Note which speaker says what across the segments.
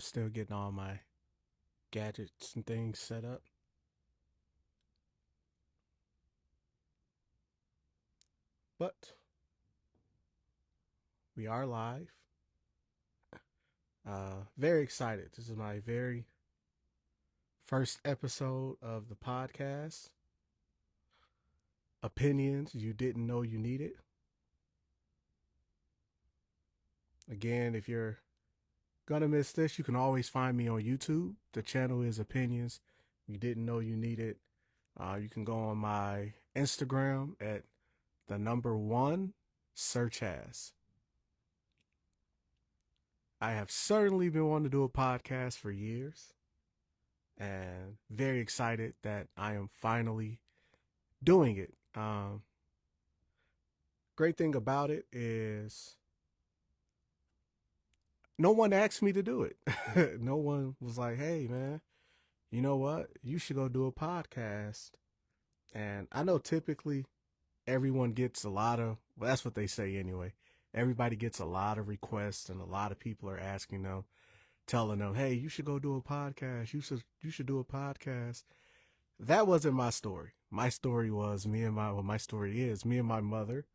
Speaker 1: still getting all my gadgets and things set up. But we are live. Very excited. This is my very first episode of the podcast. Opinions you didn't know you needed. Again, if you're gonna miss this, you can always find me on YouTube. The channel is Opinions You Didn't Know You Needed. You can go on my Instagram at the number one search as. I have certainly been wanting to do a podcast for years and very excited that I am finally doing it. Great thing about it is no one asked me to do it. No one was like, hey, man, you know what? You should go do a podcast. And I know typically everyone gets a lot of, well, that's what they say anyway. Everybody gets a lot of requests and a lot of people are asking them, telling them, hey, you should go do a podcast. You should do a podcast. That wasn't my story. My story was my story is me and my mother.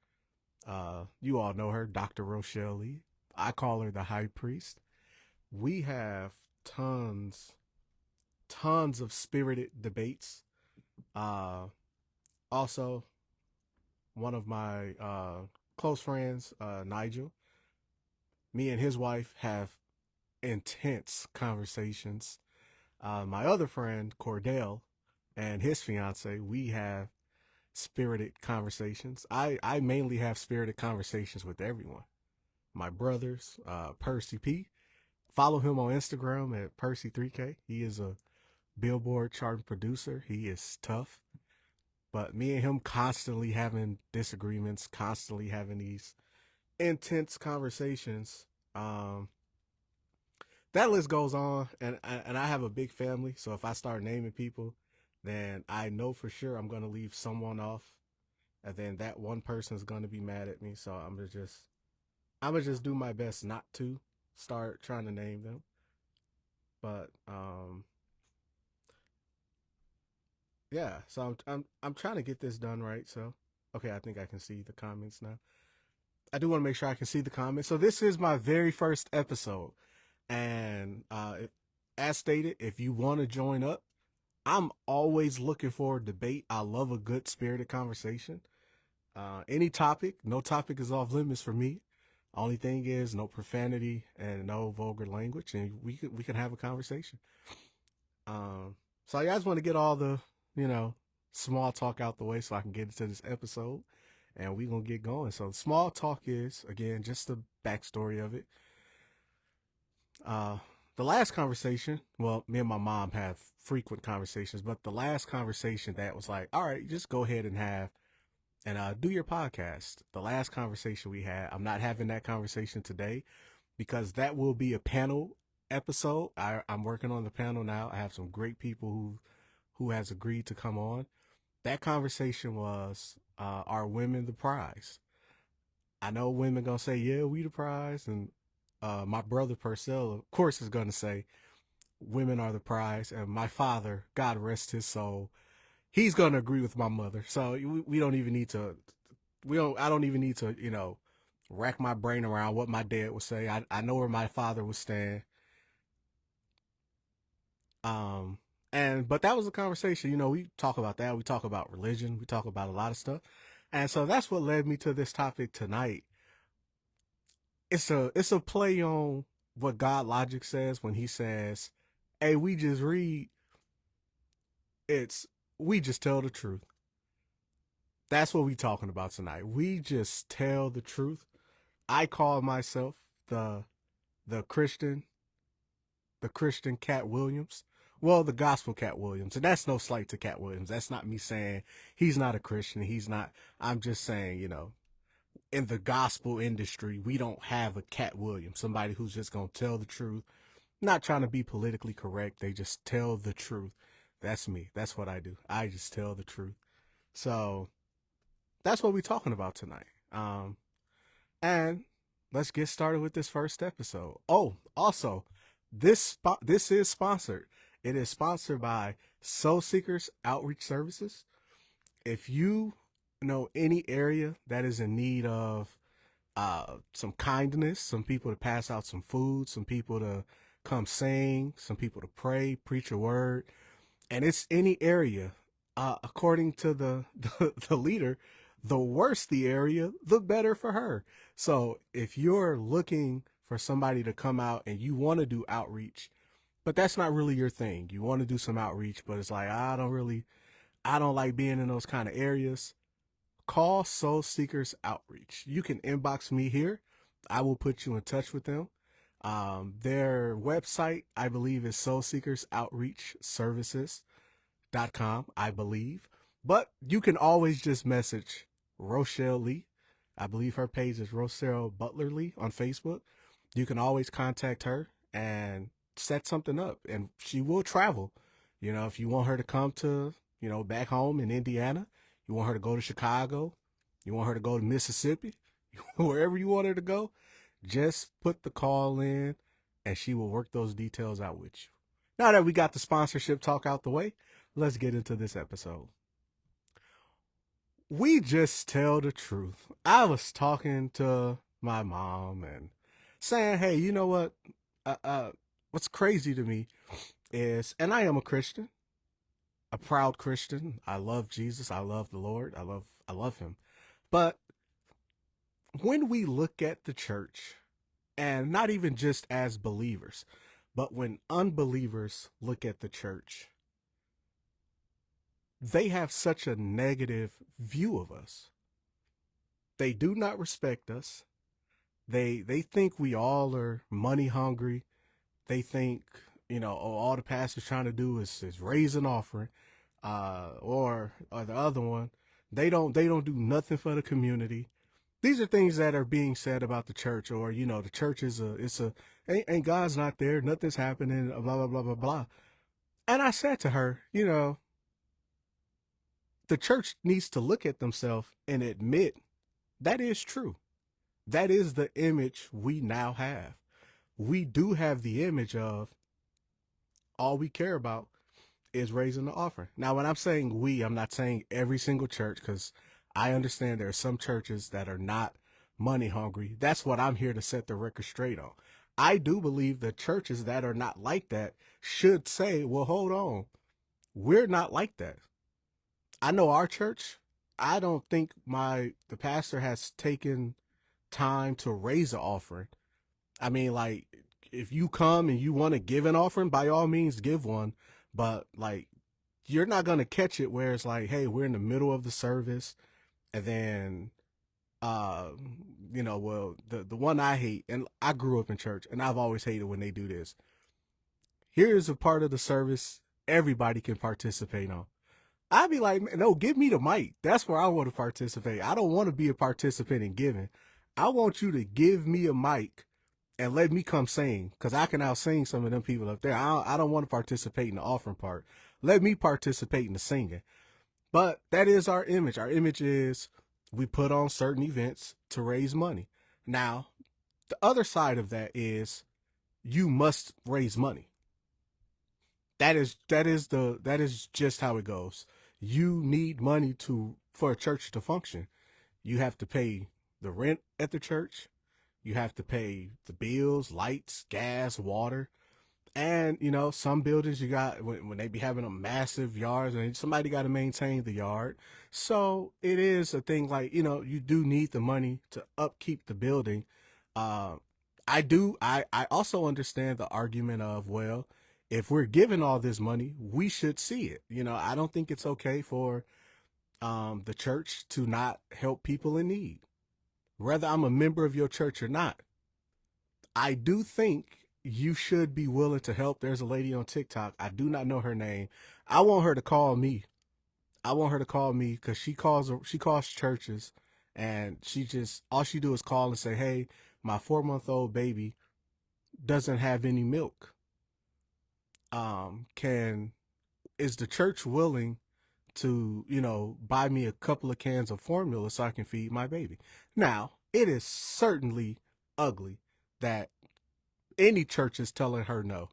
Speaker 1: You all know her, Dr. Rochelle Lee. I call her the high priest. We have tons of spirited debates. Also, one of my close friends, Nigel, me and his wife have intense conversations. My other friend, Cordell, and his fiance, we have spirited conversations. I mainly have spirited conversations with everyone. My brothers, Percy P. Follow him on Instagram at Percy3K. He is a Billboard chart producer. He is tough. But me and him constantly having disagreements, constantly having these intense conversations. That list goes on, and I have a big family, so if I start naming people, then I know for sure I'm going to leave someone off, and then that one person is going to be mad at me, so I'm gonna just do my best not to start trying to name them. But yeah, so I'm trying to get this done right. So okay, I think I can see the comments now. I do want to make sure I can see the comments. So this is my very first episode, and as stated, if you want to join up, I'm always looking for a debate. I love a good spirited conversation. Any topic, no topic is off limits for me. Only thing is no profanity and no vulgar language, and we can have a conversation. So I just want to get all the small talk out the way so I can get into this episode, and we gonna get going. So small talk is, again, just the backstory of it. The last conversation, well, me and my mom have frequent conversations, but the last conversation that was like, all right, just go ahead and have and do your podcast. The last conversation we had, I'm not having that conversation today because that will be a panel episode. I'm working on the panel now. I have some great people who has agreed to come on. That conversation was, are women the prize? I know women gonna say, yeah, we the prize, and my brother Purcell, of course, is gonna say women are the prize, and my father, God rest his soul, he's gonna agree with my mother. So we don't even need to. I don't even need to, rack my brain around what my dad would say. I know where my father would stand. But that was a conversation. We talk about that. We talk about religion. We talk about a lot of stuff. And so that's what led me to this topic tonight. It's a play on what God Logic says when he says, hey, we just read. We just tell the truth. That's what we talking about tonight. We just tell the truth. I call myself the Christian Cat Williams. Well, the gospel Cat Williams. And that's no slight to Cat Williams. That's not me saying he's not a Christian. He's not. I'm just saying, in the gospel industry, we don't have a Cat Williams, somebody who's just going to tell the truth. Not trying to be politically correct. They just tell the truth. That's me. That's what I do. I just tell the truth. So that's what we're talking about tonight. And let's get started with this first episode. Oh, also, This is sponsored. It is sponsored by Soul Seekers Outreach Services. If you know any area that is in need of some kindness, some people to pass out some food, some people to come sing, some people to pray, preach a word, and it's any area, according to the leader, the worse the area, the better for her. So if you're looking for somebody to come out and you want to do outreach, but that's not really your thing, you want to do some outreach, but it's like, I don't like being in those kind of areas, call Soul Seekers Outreach. You can inbox me here. I will put you in touch with them. Their website, I believe, is Soul Seekers Outreach Services.com, I believe. But you can always just message Rochelle Lee. I believe her page is Rochelle Butler Lee on Facebook. You can always contact her and set something up, and she will travel. You know, if you want her to come to, back home in Indiana, you want her to go to Chicago, you want her to go to Mississippi, wherever you want her to go, just put the call in and she will work those details out with you. Now that we got the sponsorship talk out the way, let's get into this episode. We just tell the truth. I was talking to my mom and saying, hey, you know what? What's crazy to me is, and I am a Christian, a proud Christian. I love Jesus. I love the Lord. I love him. But when we look at the church, and not even just as believers, but when unbelievers look at the church, they have such a negative view of us. They do not respect us. They think we all are money hungry. They think, all the pastor's trying to do is raise an offering, or the other one, they don't do nothing for the community. These are things that are being said about the church, or the church is ain't God's not there, nothing's happening, blah blah blah blah blah. And I said to her, the church needs to look at themselves and admit that is true. That is the image we now have. We do have the image of all we care about is raising the offering. Now, when I'm saying we, I'm not saying every single church, because I understand there are some churches that are not money hungry. That's what I'm here to set the record straight on. I do believe the churches that are not like that should say, well, hold on, we're not like that. I know our church, I don't think the pastor has taken time to raise an offering. I mean, like, if you come and you want to give an offering, by all means give one, but like, you're not going to catch it where it's like, hey, we're in the middle of the service, and then the one I hate, and I grew up in church and I've always hated when they do this. Here's a part of the service everybody can participate on. I'd be like, no, give me the mic. That's where I want to participate. I don't want to be a participant in giving. I want you to give me a mic and let me come sing, because I can out sing some of them people up there. I don't want to participate in the offering part. Let me participate in the singing. But that is our image. Our image is we put on certain events to raise money. Now, the other side of that is you must raise money. That is just how it goes. You need money for a church to function. You have to pay the rent at the church. You have to pay the bills, lights, gas, water. And, some buildings you got, when they be having a massive yard, and somebody got to maintain the yard. So it is a thing like, you do need the money to upkeep the building. I also understand the argument of, well, if we're given all this money, we should see it. I don't think it's okay for the church to not help people in need, whether I'm a member of your church or not. I do think you should be willing to help. There's a lady on TikTok. I do not know her name. I want her to call me. Because she calls churches, and all she do is call and say, hey, my 4-month-old baby doesn't have any milk. Is the church willing to, buy me a couple of cans of formula so I can feed my baby? Now, it is certainly ugly that any churches telling her no.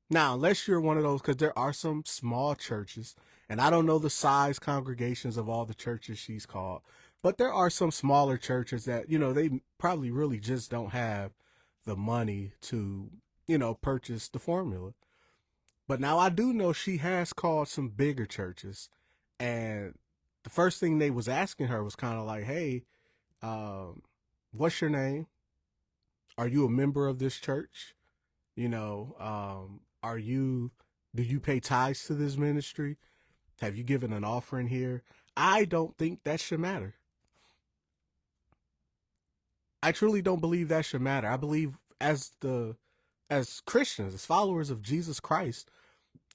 Speaker 1: Now, unless you're one of those, because there are some small churches, and I don't know the size congregations of all the churches she's called, but there are some smaller churches that, they probably really just don't have the money to, purchase the formula. But now I do know she has called some bigger churches, and the first thing they was asking her was kind of like, hey, what's your name? Are you a member of this church? Do you pay tithes to this ministry? Have you given an offering here? I don't think that should matter. I truly don't believe that should matter. I believe as Christians, as followers of Jesus Christ,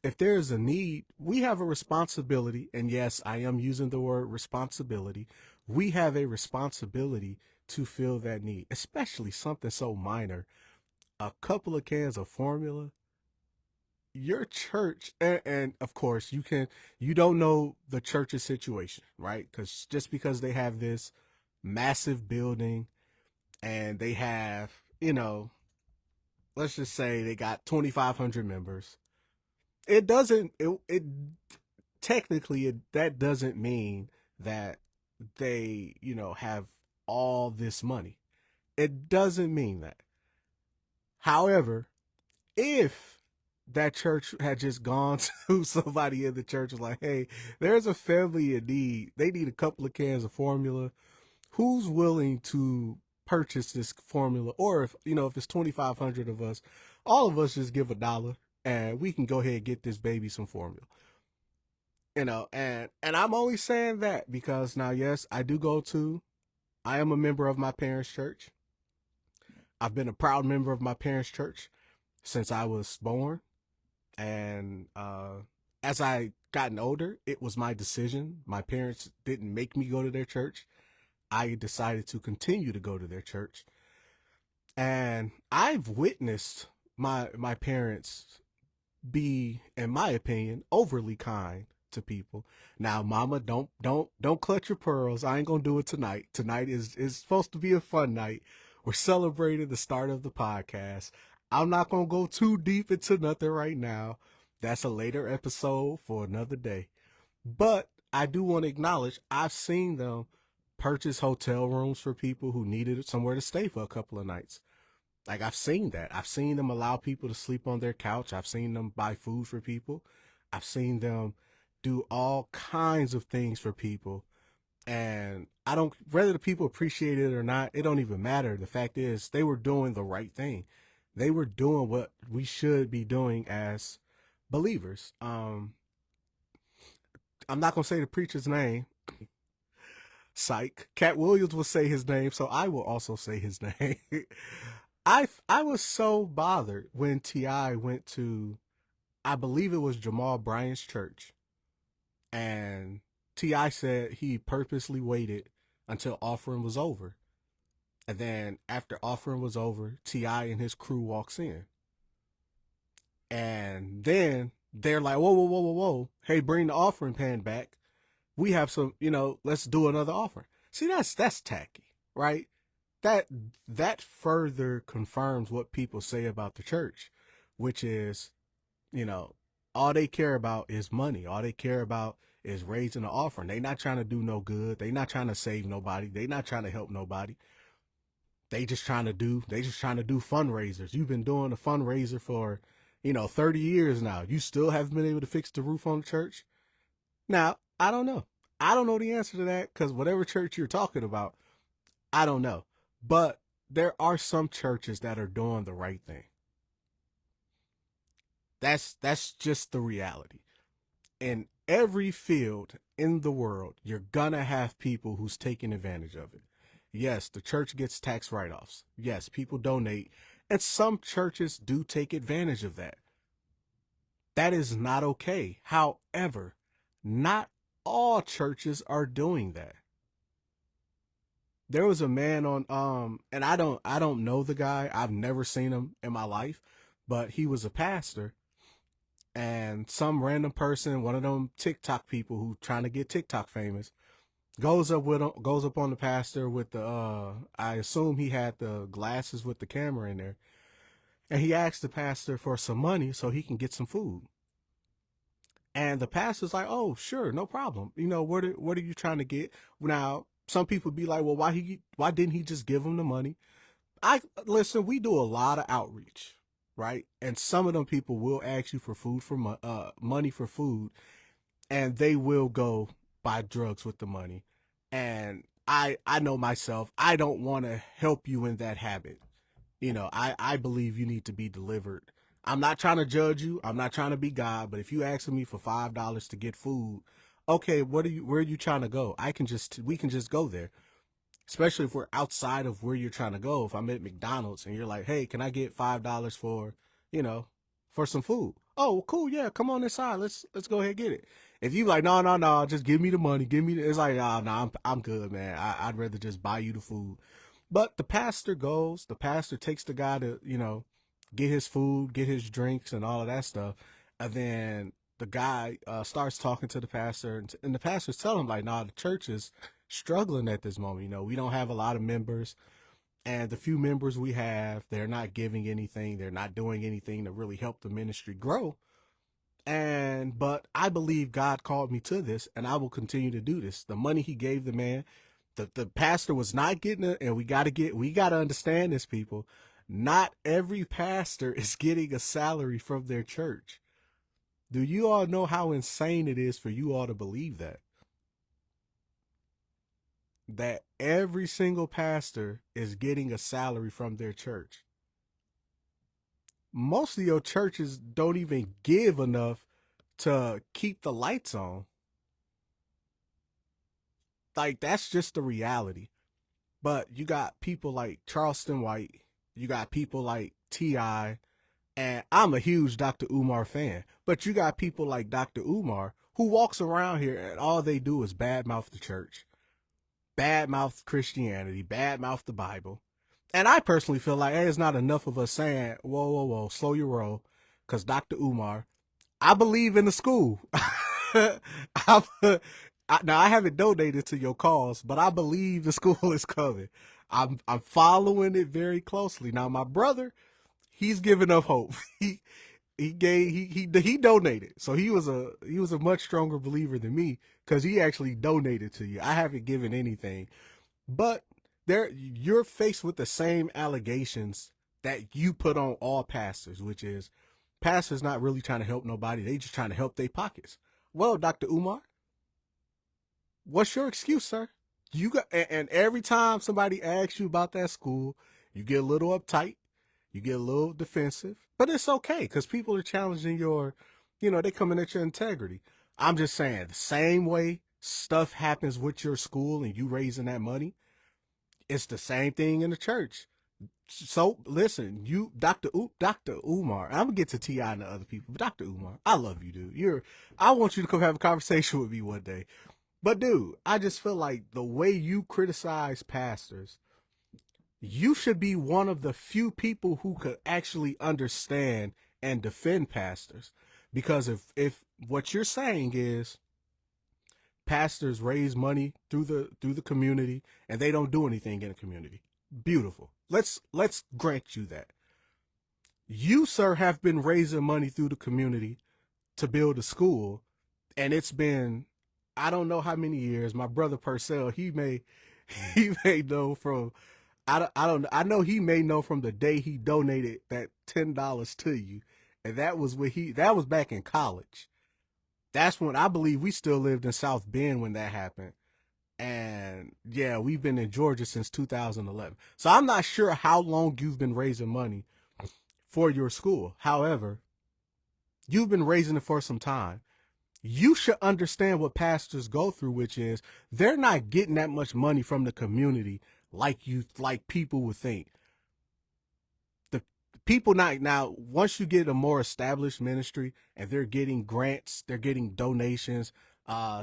Speaker 1: if there is a need, we have a responsibility. And yes, I am using the word responsibility. We have a responsibility to fill that need, especially something so minor. A couple of cans of formula. Your church, and of course you don't know the church's situation, right? Because just because they have this massive building and they have, let's just say they got 2,500 members, it doesn't, it technically, that doesn't mean that they, have all this money. It doesn't mean that. However, if that church had just gone to somebody in the church was like, hey, there's a family in need. They need a couple of cans of formula. Who's willing to purchase this formula? Or if it's 2,500 of us, all of us just give $1 and we can go ahead and get this baby some formula. And I'm only saying that because now, yes, I am a member of my parents' church. I've been a proud member of my parents' church since I was born. And as I gotten older, it was my decision. My parents didn't make me go to their church. I decided to continue to go to their church. And I've witnessed my parents be, in my opinion, overly kind to people. Now, mama, don't clutch your pearls. I ain't gonna do it tonight. Tonight is supposed to be a fun night. We're celebrating the start of the podcast. I'm not going to go too deep into nothing right now. That's a later episode for another day. But I do want to acknowledge I've seen them purchase hotel rooms for people who needed somewhere to stay for a couple of nights. Like, I've seen that. I've seen them allow people to sleep on their couch. I've seen them buy food for people. I've seen them do all kinds of things for people. And whether the people appreciate it or not, it don't even matter. The fact is, they were doing the right thing. They were doing what we should be doing as believers. I'm not going to say the preacher's name. Psych. Cat Williams will say his name, so I will also say his name. I was so bothered when T.I. went to, I believe it was Jamal Bryant's church. And T.I. said he purposely waited until offering was over. And then after offering was over, T.I. and his crew walks in. And then they're like, whoa. Hey, bring the offering pan back. We have some, let's do another offering. See, that's tacky, right? That further confirms what people say about the church, which is, all they care about is money. All they care about is raising the offering. They not trying to do no good. They not trying to save nobody. They not trying to help nobody. They just trying to do fundraisers. You've been doing a fundraiser for, 30 years now. You still haven't been able to fix the roof on the church. Now, I don't know. I don't know the answer to that because whatever church you're talking about, I don't know. But there are some churches that are doing the right thing. That's just the reality. In every field in the world, you're gonna have people who's taking advantage of it. Yes, the church gets tax write-offs. Yes, people donate. And some churches do take advantage of that. That is not okay. However, not all churches are doing that. There was a man on, and I don't know the guy. I've never seen him in my life, but he was a pastor. And some random person, one of them TikTok people who trying to get TikTok famous, goes up on the pastor with the, I assume he had the glasses with the camera in there. And he asked the pastor for some money so he can get some food. And the pastor's like, "Oh, sure, no problem. What are you trying to get?" Now, some people be like, "Well, why didn't he just give him the money?" I listen. We do a lot of outreach, right? And some of them people will ask you for money for food, and they will go buy drugs with the money. And I know myself. I don't want to help you in that habit. I believe you need to be delivered. I'm not trying to judge you. I'm not trying to be God, but if you asking me for $5 to get food, okay, where are you trying to go? We can just go there. Especially if we're outside of where you're trying to go. If I'm at McDonald's and you're like, "Hey, can I get $5 for, you know, for some food?" "Oh, well, cool, yeah, come on inside. Let's go ahead and get it." If you like, "No, no, no, just give me the money, it's like, "Nah, nah, I'm good, man. I'd rather just buy you the food." But the pastor takes the guy to, get his food, get his drinks, and all of that stuff. And then the guy starts talking to the pastor, and the pastor's telling him, like, "Nah, the church is struggling at this moment. We don't have a lot of members, and the few members we have, they're not giving anything. They're not doing anything to really help the ministry grow. But I believe God called me to this, and I will continue to do this." The money he gave the man, the pastor was not getting it, and we gotta understand this, people. Not every pastor is getting a salary from their church. Do you all know how insane it is for you all to believe that every single pastor is getting a salary from their church? Most of your churches don't even give enough to keep the lights on. Like, that's just the reality. But you got people like Charleston White, you got people like T.I., and I'm a huge Dr. Umar fan, but you got people like Dr. Umar who walks around here and all they do is badmouth the church, badmouth Christianity, badmouth the Bible. And I personally feel like, hey, it's not enough of us saying, "Whoa, whoa, whoa, slow your roll," because Dr. Umar, I believe in the school. Now I haven't donated to your cause, but I believe the school is coming. I'm following it very closely. Now my brother, he's giving up hope. He donated, so he was a much stronger believer than me because he actually donated to you. I haven't given anything, but you're faced with the same allegations that you put on all pastors, which is pastors not really trying to help nobody. They just trying to help their pockets. Well, Dr. Umar, what's your excuse, sir? And every time somebody asks you about that school, you get a little uptight, you get a little defensive, but it's okay because people are challenging they coming at your integrity. I'm just saying, the same way stuff happens with your school and you raising that money, it's the same thing in the church. So listen, Dr. Umar. I'm gonna get to T.I. and the other people, but Dr. Umar, I love you, dude. I want you to come have a conversation with me one day. But dude, I just feel like the way you criticize pastors, you should be one of the few people who could actually understand and defend pastors. Because if what you're saying is pastors raise money through the community and they don't do anything in the community, beautiful. Let's grant you that. You, sir, have been raising money through the community to build a school, and it's been, I don't know how many years. My brother Purcell, he may know from, I know he may know from the day he donated that $10 to you, and that was back in college. That's when I believe we still lived in South Bend when that happened. And yeah, we've been in Georgia since 2011. So I'm not sure how long you've been raising money for your school. However, you've been raising it for some time. You should understand what pastors go through, which is they're not getting that much money from the community like people would think. The people not now, once you get a more established ministry and they're getting grants, they're getting donations.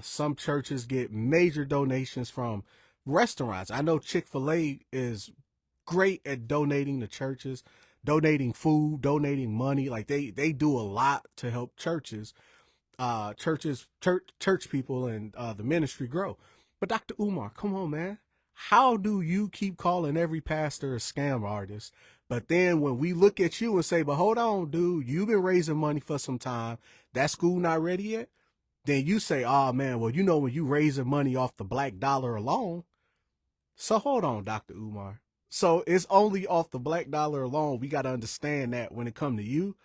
Speaker 1: Some churches get major donations from restaurants. I know Chick-fil-A is great at donating to churches, donating food, donating money. Like they do a lot to help church people and the ministry grow. But Dr. Umar, come on, man. How do you keep calling every pastor a scam artist, But then when we look at you and say, but hold on, dude, you've been raising money for some time. That school not ready yet. Then you say, oh man, well, you know, when you raising money off the black dollar alone. So hold on, Dr. Umar. So it's only off the black dollar alone. We got to understand that when it comes to you,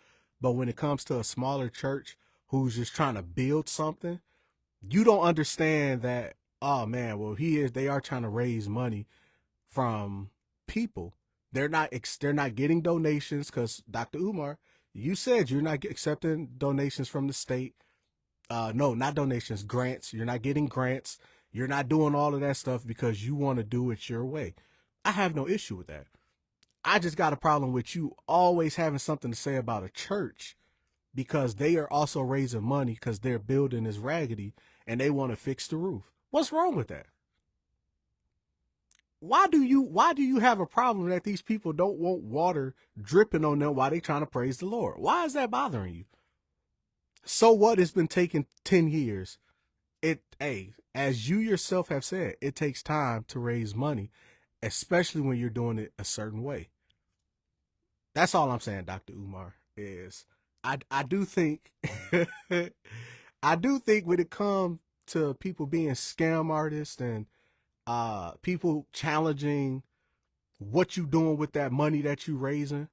Speaker 1: but when it comes to a smaller church who's just trying to build something, you don't understand that, oh man, well, they are trying to raise money from people. They're not getting donations because Dr. Umar, you said you're not accepting donations from the state. No, not donations, grants. You're not getting grants. You're not doing all of that stuff because you want to do it your way. I have no issue with that. I just got a problem with you always having something to say about a church because they are also raising money because their building is raggedy and they want to fix the roof. What's wrong with that? Why do you have a problem that these people don't want water dripping on them while they trying to praise the Lord? Why is that bothering you? So what? It's been taking 10 years. As you yourself have said, it takes time to raise money, especially when you're doing it a certain way. That's all I'm saying, Dr. Umar, is I do think I do think when it comes to people being scam artists and people challenging what you doing with that money that you raising,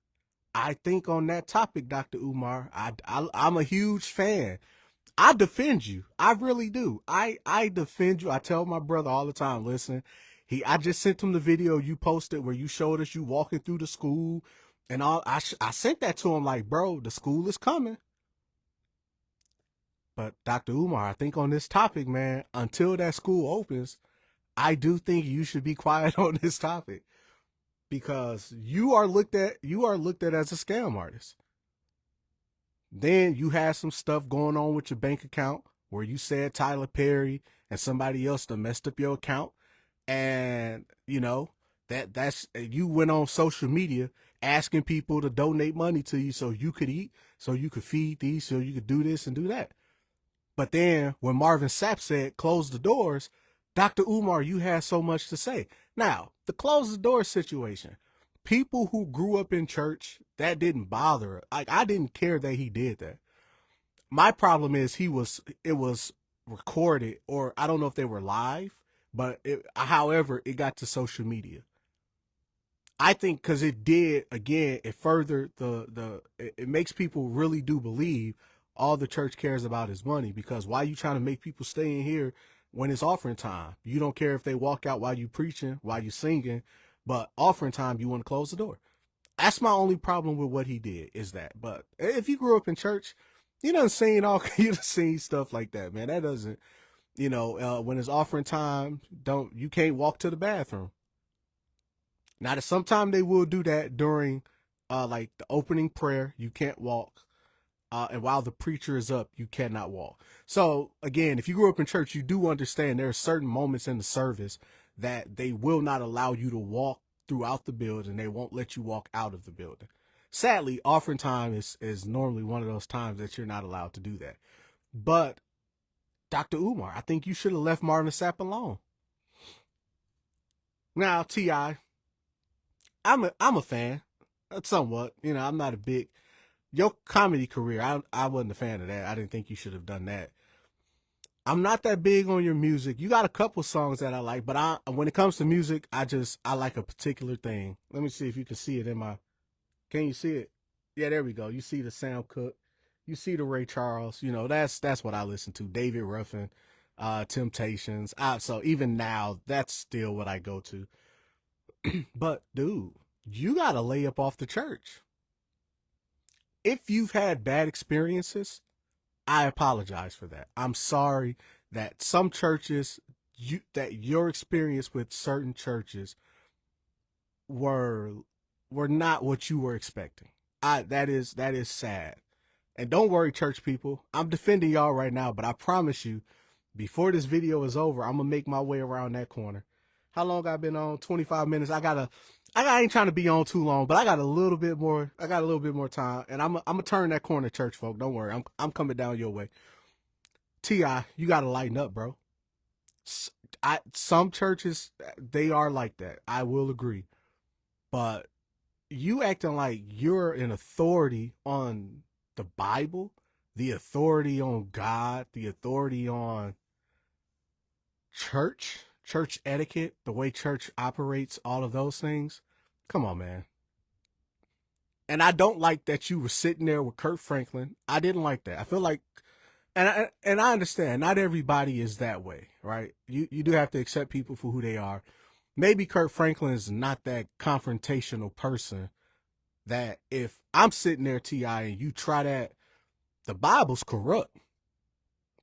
Speaker 1: I think on that topic, Dr. Umar, I'm a huge fan. I defend you. I really do. I defend you. I tell my brother all the time, listen, I just sent him the video you posted where you showed us you walking through the school and all. I sent that to him like, bro, the school is coming. But Dr. Umar, I think on this topic, man, until that school opens, I do think you should be quiet on this topic because you are looked at as a scam artist. Then you had some stuff going on with your bank account where you said Tyler Perry and somebody else that messed up your account. And you know, that's you went on social media asking people to donate money to you so you could eat, so you could feed these, so you could do this and do that. But then when Marvin Sapp said close the doors, Dr. Umar, you had so much to say. Now, the close the door situation, people who grew up in church, that didn't bother. Like, I didn't care that he did that. My problem is it was recorded, or I don't know if they were live, but however, it got to social media. I think because it did, again, it furthered it makes people really do believe all the church cares about is money, because why are you trying to make people stay in here when it's offering time? You don't care if they walk out while you preaching, while you singing, but offering time, you want to close the door. That's my only problem with what he did is that. But if you grew up in church, you done seen stuff like that, man. That doesn't, when it's offering time, you can't walk to the bathroom. Now, sometimes they will do that during, like the opening prayer. You can't walk. And while the preacher is up, you cannot walk. So again, if you grew up in church, you do understand there are certain moments in the service that they will not allow you to walk throughout the building. They won't let you walk out of the building. Sadly, offering time is normally one of those times that you're not allowed to do that. But Dr. Umar, I think you should have left Marvin Sapp alone. Now, T.I., I'm a fan, somewhat. I'm not a big. Your comedy career, I wasn't a fan of that. I didn't think you should have done that. I'm not that big on your music. You got a couple songs that I like, but when it comes to music, I like a particular thing. Let me see if you can see it can you see it? Yeah, there we go. You see the Sam Cooke. You see the Ray Charles. That's what I listen to. David Ruffin, Temptations. So even now, that's still what I go to. But dude, you got to lay up off the church. If you've had bad experiences, I apologize for that. I'm sorry that some churches, that your experience with certain churches were not what you were expecting. That is sad. And don't worry, church people. I'm defending y'all right now, but I promise you, before this video is over, I'm gonna make my way around that corner. How long I've been on? 25 minutes. I ain't trying to be on too long, but I got a little bit more time, and I'm gonna turn that corner, church folk. Don't worry. I'm coming down your way. T.I., you gotta lighten up, bro. Some churches, they are like that. I will agree. But you acting like you're an authority on the Bible, the authority on God, the authority on church etiquette, the way church operates, all of those things. Come on, man. And I don't like that you were sitting there with Kurt Franklin. I didn't like that. I feel like, and I understand not everybody is that way, right? You do have to accept people for who they are. Maybe Kurt Franklin is not that confrontational person that if I'm sitting there, T.I., and you try that, the Bible's corrupt.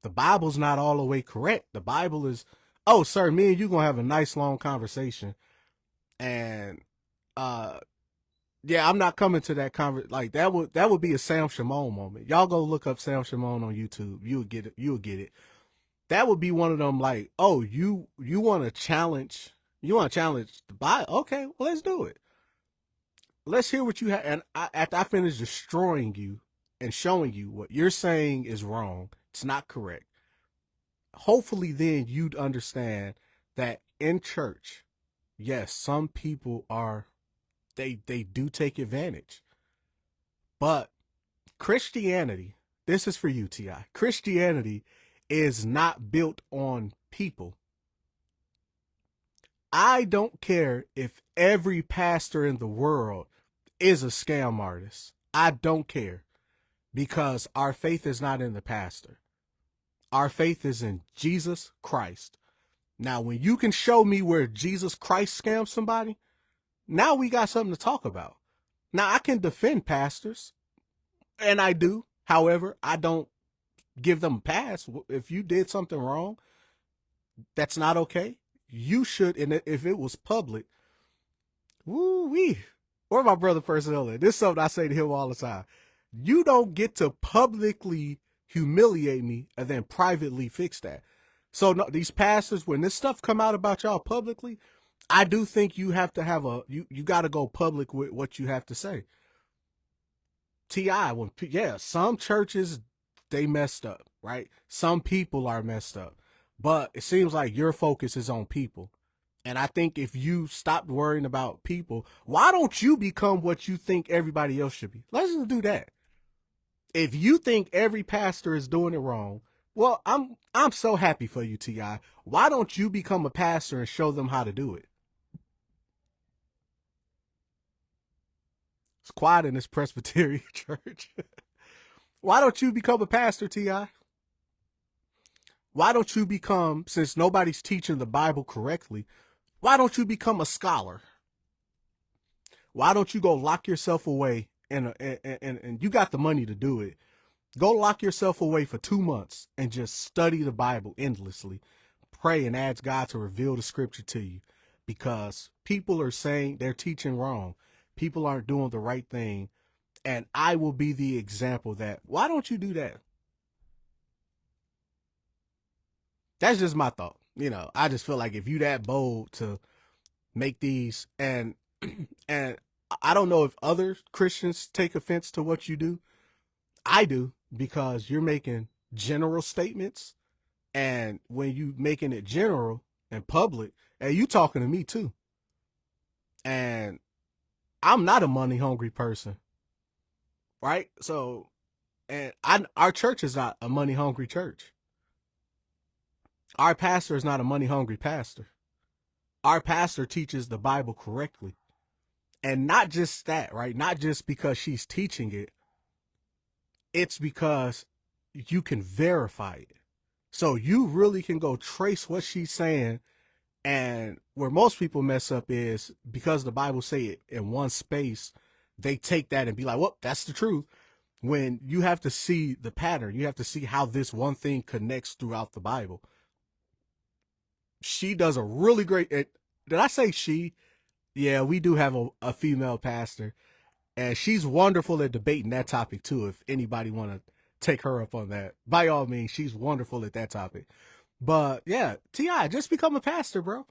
Speaker 1: The Bible's not all the way correct. The Bible is, oh, sir, me and you gonna have a nice long conversation. And yeah, I'm not coming to that like that would be a Sam Shimon moment. Y'all go look up Sam Shimon on YouTube. You'll get it. You'll get it. That would be one of them like, oh, you want to challenge the Bible? Okay, well, let's do it. Let's hear what you have. And after I finish destroying you and showing you what you're saying is wrong, it's not correct. Hopefully then you'd understand that in church, yes, some people are, they do take advantage. But Christianity, this is for you, T.I. Christianity is not built on people. I don't care if every pastor in the world is a scam artist. I don't care, because our faith is not in the pastor. Our faith is in Jesus Christ. Now, when you can show me where Jesus Christ scammed somebody, now we got something to talk about. Now, I can defend pastors, and I do. However, I don't give them a pass. If you did something wrong, that's not okay. You should, and if it was public, woo-wee. Or my brother Persilla, this is something I say to him all the time. You don't get to publicly humiliate me and then privately fix that. So no, these pastors, when this stuff come out about y'all publicly, I do think you have to have you got to go public with what you have to say. T.I., some churches, they messed up, right? Some people are messed up, but it seems like your focus is on people. And I think if you stopped worrying about people, why don't you become what you think everybody else should be? Let's just do that. If you think every pastor is doing it wrong, well, I'm so happy for you, T.I. Why don't you become a pastor and show them how to do it? It's quiet in this Presbyterian church. Why don't you become a pastor, T.I.? Why don't you become, since nobody's teaching the Bible correctly, why don't you become a scholar? Why don't you go lock yourself away and you got the money to do it? Go lock yourself away for 2 months and just study the Bible endlessly. Pray and ask God to reveal the scripture to you, because people are saying they're teaching wrong. People aren't doing the right thing. And I will be the example that, why don't you do that? That's just my thought. I just feel like if you that bold to make these, and I don't know if other Christians take offense to what you do. I do, because you're making general statements, and when you making it general and public, and you talking to me too. And I'm not a money hungry person, right? So, and our church is not a money hungry church. Our pastor is not a money hungry pastor. Our pastor teaches the Bible correctly. And not just that, right? Not just because she's teaching it. It's because you can verify it. So you really can go trace what she's saying. And where most people mess up is because the Bible say it in one space, they take that and be like, well, that's the truth. When you have to see the pattern, you have to see how this one thing connects throughout the Bible. She does a really great, did I say she? Yeah, we do have a female pastor, and she's wonderful at debating that topic too. If anybody want to take her up on that, by all means, she's wonderful at that topic. But yeah, T.I., just become a pastor, bro.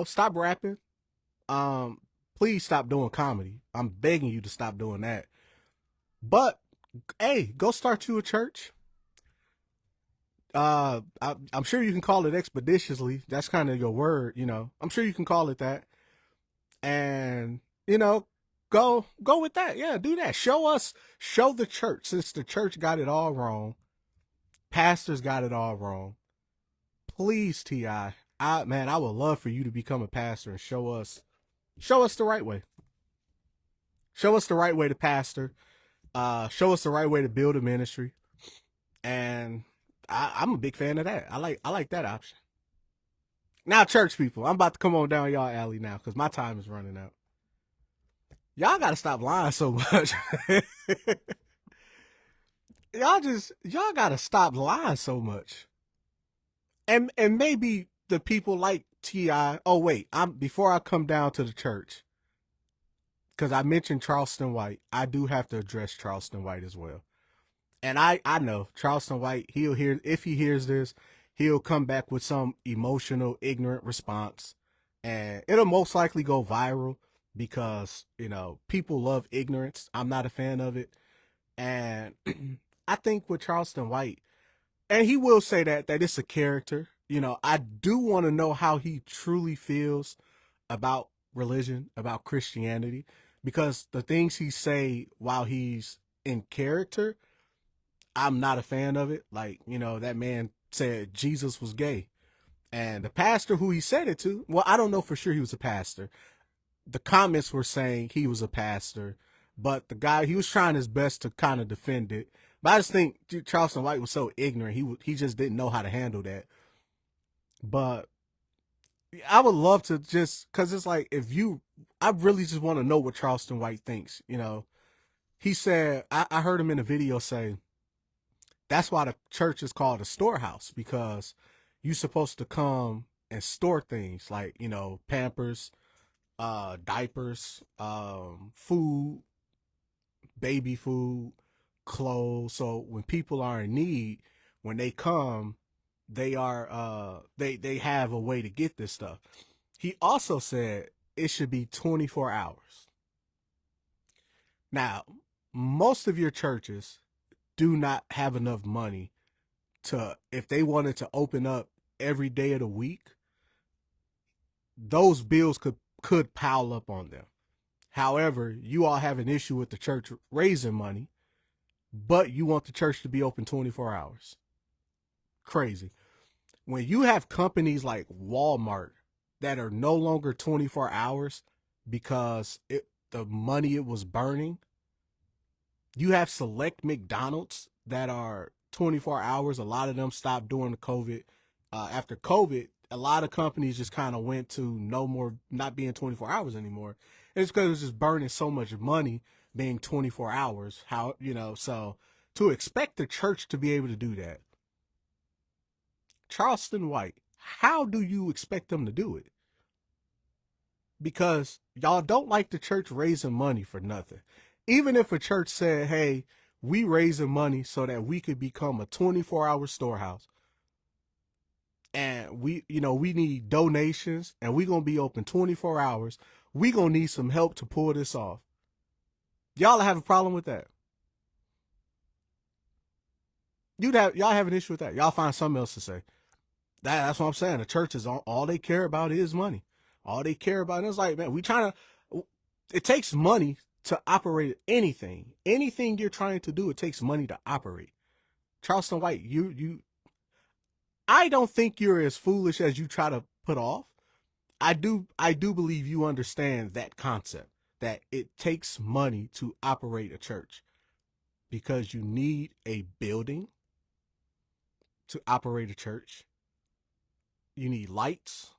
Speaker 1: Stop rapping. Please stop doing comedy. I'm begging you to stop doing that. But hey, go start you a church. I'm sure you can call it expeditiously. That's kind of your word, I'm sure you can call it that. And You know, go with that. Yeah, do that. Show the church, since the church got it all wrong, pastors got it all wrong. Please, T.I., man, I would love for you to become a pastor and show us the right way. Show us the right way to pastor. Show us the right way to build a ministry. And I'm a big fan of that. I like that option. Now, church people, I'm about to come on down y'all alley now because my time is running out. Y'all gotta stop lying so much. y'all gotta stop lying so much. And maybe the people like T.I. Oh wait, before I come down to the church, because I mentioned Charleston White, I do have to address Charleston White as well. And I know Charleston White, if he hears this, he'll come back with some emotional, ignorant response. And it'll most likely go viral because, people love ignorance. I'm not a fan of it. And I think with Charleston White, and he will say that it's a character. I do want to know how he truly feels about religion, about Christianity, because the things he say while he's in character, I'm not a fan of it. Like, that man said Jesus was gay. And the pastor who he said it to, well, I don't know for sure he was a pastor. The comments were saying he was a pastor, but the guy, he was trying his best to kind of defend it. But I just think Charleston White was so ignorant. He just didn't know how to handle that. But I would love to because it's like, I really just want to know what Charleston White thinks. He said, I heard him in a video say, that's why the church is called a storehouse, because you're supposed to come and store things like, Pampers, diapers, food, baby food, clothes. So when people are in need, when they come, they have a way to get this stuff. He also said it should be 24 hours. Now, most of your churches do not have enough money if they wanted to open up every day of the week, those bills could pile up on them. However, you all have an issue with the church raising money, but you want the church to be open 24 hours. Crazy. When you have companies like Walmart that are no longer 24 hours because the money it was burning, you have select McDonald's that are 24 hours. A lot of them stopped during the COVID. After COVID, a lot of companies just kind of went to not being 24 hours anymore. And it's because it was just burning so much money being 24 hours. So to expect the church to be able to do that, Charleston White, how do you expect them to do it? Because y'all don't like the church raising money for nothing. Even if a church said, hey, we raising money so that we could become a 24-hour storehouse, and we need donations, and we're going to be open 24 hours, we going to need some help to pull this off. Y'all have a problem with that? Y'all have an issue with that? Y'all find something else to say. That's what I'm saying. The church is all they care about is money. All they care about is like, man, it takes money to operate anything. Anything you're trying to do, it takes money to operate. Charleston White, I don't think you're as foolish as you try to put off. I do believe you understand that concept, that it takes money to operate a church, because you need a building to operate a church. You need lights,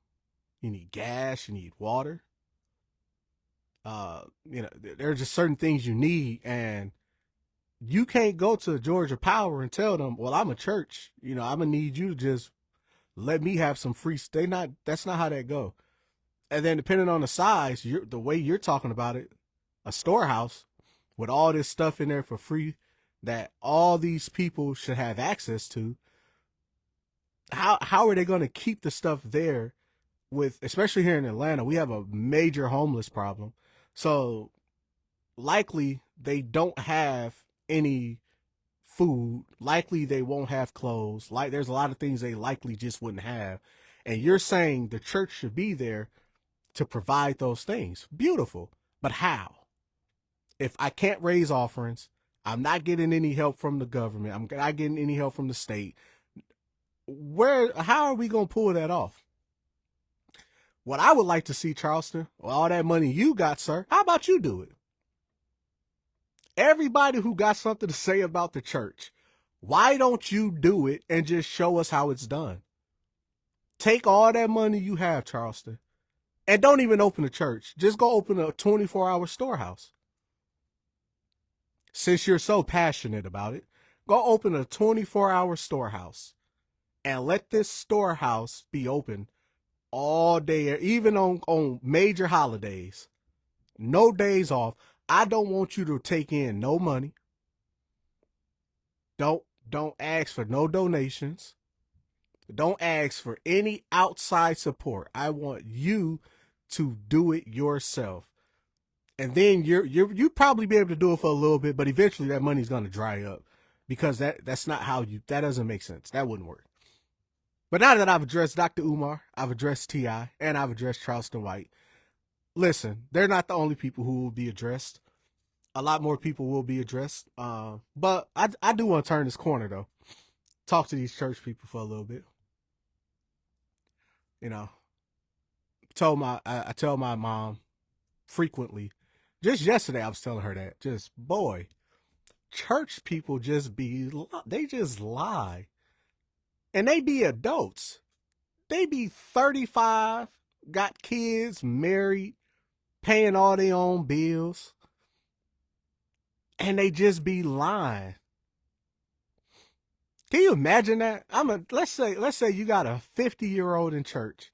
Speaker 1: you need gas, you need water. There are just certain things you need, and you can't go to Georgia Power and tell them, well, I'm a church, I'm gonna need you to just let me have some free. That's not how that go. And then depending on the size, the way you're talking about it, a storehouse with all this stuff in there for free that all these people should have access to. How are they going to keep the stuff there? Especially here in Atlanta, we have a major homeless problem. So likely they don't have any food. Likely they won't have clothes. Like, there's a lot of things they likely just wouldn't have. And you're saying the church should be there to provide those things. Beautiful. But how? If I can't raise offerings, I'm not getting any help from the government, I'm not getting any help from the state. How are we going to pull that off? What I would like to see, Charleston, all that money you got, sir, how about you do it? Everybody who got something to say about the church, why don't you do it and just show us how it's done? Take all that money you have, Charleston, and don't even open a church. Just go open a 24-hour storehouse. Since you're so passionate about it, go open a 24-hour storehouse and let this storehouse be open all day, even on major holidays. No days off. I don't want you to take in no money. Don't ask for no donations. Don't ask for any outside support. I want you to do it yourself. And then you probably be able to do it for a little bit, but eventually that money's going to dry up, because that's not how that doesn't make sense. That wouldn't work. But now that I've addressed Dr. Umar, I've addressed T.I., and I've addressed Charleston White, listen, they're not the only people who will be addressed. A lot more people will be addressed. But I do want to turn this corner, though. Talk to these church people for a little bit. You know, I tell my mom frequently. Just yesterday, I was telling her that. Just, boy, church people they just lie. And they be adults. They be 35, got kids, married, paying all their own bills. And they just be lying. Can you imagine that? Let's say you got a 50-year-old in church.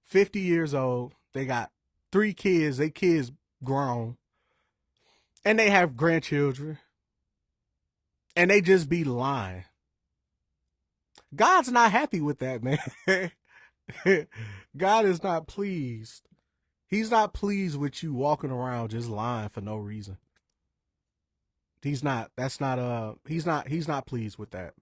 Speaker 1: 50 years old. They got 3 kids. They kids grown. And they have grandchildren. And they just be lying. God's not happy with that, man. God is not pleased. He's not pleased with you walking around just lying for no reason. He's not pleased with that.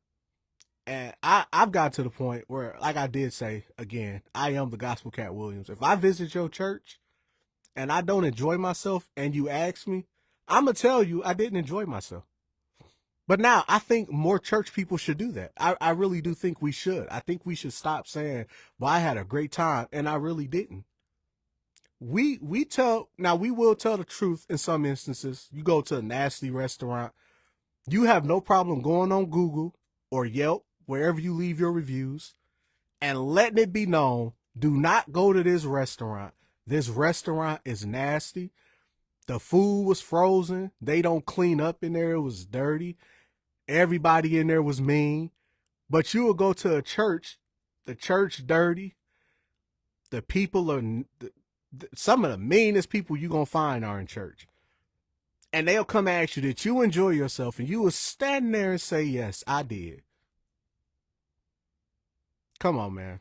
Speaker 1: And I've got to the point where, like I did say, again, I am the Gospel Cat Williams. If I visit your church and I don't enjoy myself and you ask me, I'm going to tell you I didn't enjoy myself. But now I think more church people should do that. I really do think we should. I think we should stop saying, well, I had a great time, and I really didn't. We will tell the truth in some instances. You go to a nasty restaurant, you have no problem going on Google or Yelp, wherever you leave your reviews, and letting it be known, do not go to this restaurant. This restaurant is nasty. The food was frozen. They don't clean up in there. It was dirty. Everybody in there was mean. But you will go to a church, the church dirty. The people are, some of the meanest people you're going to find are in church. And they'll come ask you, did you enjoy yourself? And you will stand there and say, yes, I did. Come on, man.